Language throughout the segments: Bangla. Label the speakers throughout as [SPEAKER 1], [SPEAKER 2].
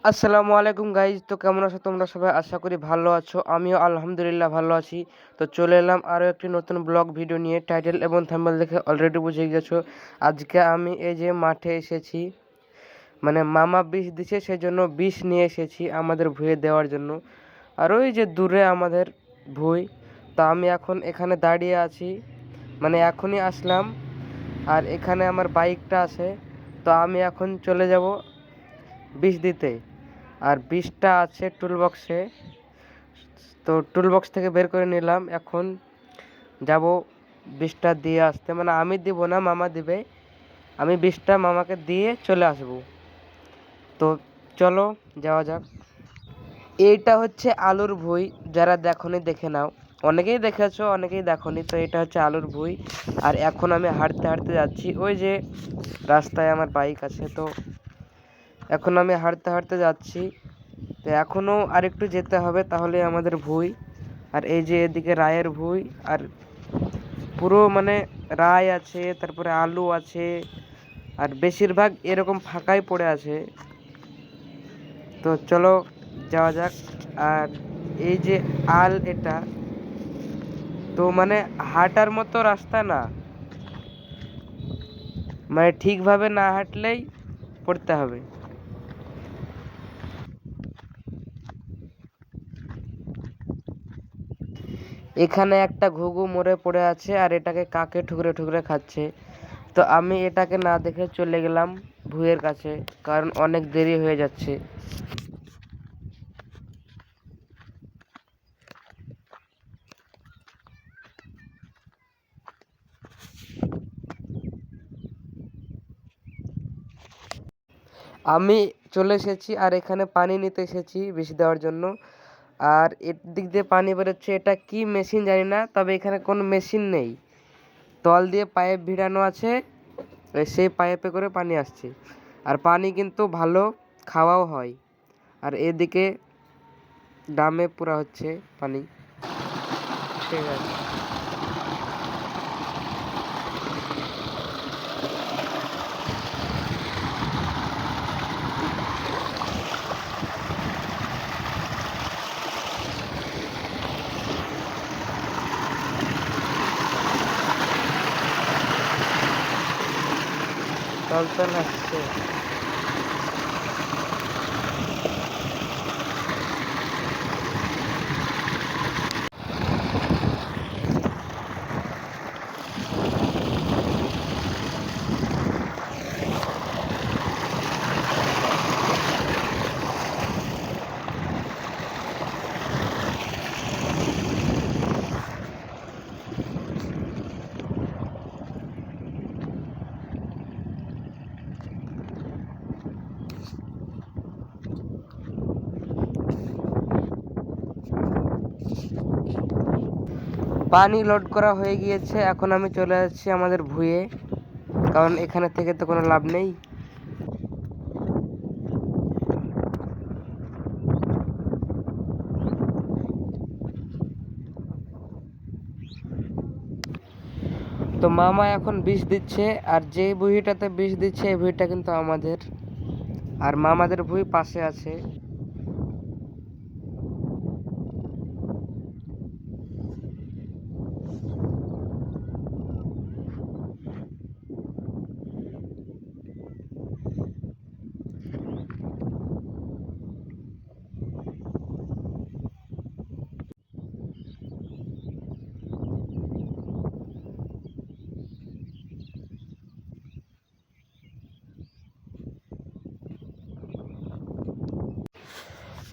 [SPEAKER 1] আসসালামু আলাইকুম গাইজ। তো কেমন আছো তোমরা সবাই? আশা করি ভালো আছো। আমিও আলহামদুলিল্লাহ ভালো আছি। তো চলে এলাম আরও একটি নতুন ব্লগ ভিডিও নিয়ে। টাইটেল এবং থাম্বনেল দেখে অলরেডি বুঝে গেছো আজকে আমি এই যে মাঠে এসেছি, মানে মামা বিষ দিছে, সেজন্য বিষ নিয়ে এসেছি আমাদের ভুঁয়ে দেওয়ার জন্য। আর ওই যে দূরে আমাদের ভুঁই। তো আমি এখন এখানে দাঁড়িয়ে আছি, মানে এখনই আসলাম। আর এখানে আমার বাইকটা আছে। তো আমি এখন চলে যাব বিষ দিতে। আর বিষটা আছে টুল বক্সে। তো টুল বক্স থেকে বের করে নিলাম, এখন যাব বিষটা দিয়ে আসতে। মানে আমি দিব না, মামা দিবে। আমি বিষটা মামাকে দিয়ে চলে আসব। তো চলো যাওয়া যাক। এইটা হচ্ছে আলুর ভুঁই। যারা দেখোনি দেখে নাও। অনেকেই দেখেছো, অনেকেই দেখোনি। তো এটা হচ্ছে আলুর ভুঁই। আর এখন আমি হাঁটতে হাঁটতে যাচ্ছি। ওই যে রাস্তায় আমার বাইক আছে, তো এখন আমি হাঁটতে হাঁটতে যাচ্ছি। তো এখনও আরেকটু যেতে হবে, তাহলে আমাদের ভুঁই। আর এই যে এদিকে রায়ের ভুঁই। আর পুরো মানে রায় আছে, তারপরে আলু আছে। আর বেশিরভাগ এরকম ফাঁকাই পড়ে আছে। তো চলো যাওয়া যাক। আর এই যে এটা তো মানে হাঁটার মতো রাস্তা না, মানে ঠিকভাবে না হাঁটলেই পড়তে হবে। এখানে একটা ঘুঘু মরে পড়ে আছে, আর এটাকে কাকে ঠুকরে ঠুকরে খাচ্ছে। তো আমি এটাকে না দেখে চলে গেলাম ভুঁইয়ের কাছে, কারণ অনেক দেরি হয়ে যাচ্ছে। আমি চলে এসেছি, আর এখানে পানি নিতে এসেছি বিষ দেওয়ার জন্য। আর এর দিক দিয়ে পানি বেরোচ্ছে, এটা কি মেশিন জানি না, তবে এখানে কোনো মেশিন নেই। তল দিয়ে পাইপ ভিড়ানো আছে, সেই পাইপে করে পানি আসছে। আর পানি কিন্তু ভালো, খাওয়াও হয়। আর এদিকে ড্রামে পুরা হচ্ছে পানি। ঠিক আছে, তল তল আসছে। পানি লোড করা হয়ে গিয়েছে, এখন আমি চলে যাচ্ছি আমাদের ভুঁয়ে, কারণ এখানে থেকে তো কোনো লাভ নেই। তো মামা এখন বিষ দিচ্ছে, আর যে ভুঁইটাতে বিষ দিচ্ছে এই ভুঁইটা কিন্তু আমাদের। আর মামাদের ভুঁই পাশে আছে।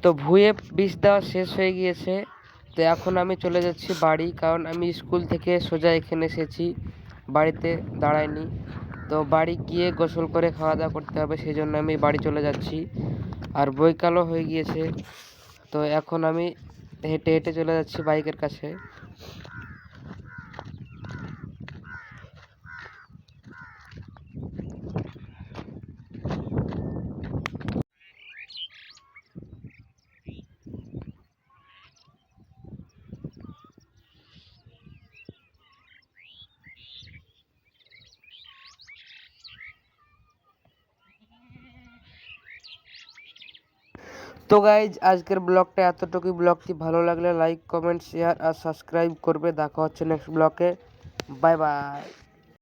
[SPEAKER 1] তো ভুঁয়ে বিষ দেওয়া শেষ হয়ে গিয়েছে। তো এখন আমি চলে যাচ্ছি বাড়ি, কারণ আমি স্কুল থেকে সোজা এখানে এসেছি, বাড়িতে দাঁড়াইনি। তো বাড়ি গিয়ে গোসল করে খাওয়া দাওয়া করতে হবে, সেই জন্য আমি বাড়ি চলে যাচ্ছি। আর বৈকালও হয়ে গিয়েছে। তো এখন আমি হেঁটে হেঁটে চলে যাচ্ছি বাইকের কাছে। তো গাইজ আজকের ব্লগটা এতটুকুই। ব্লগটি ভালো লাগলে লাইক কমেন্ট শেয়ার আর সাবস্ক্রাইব করবে। দেখা হচ্ছে নেক্সট ব্লগে। Bye bye.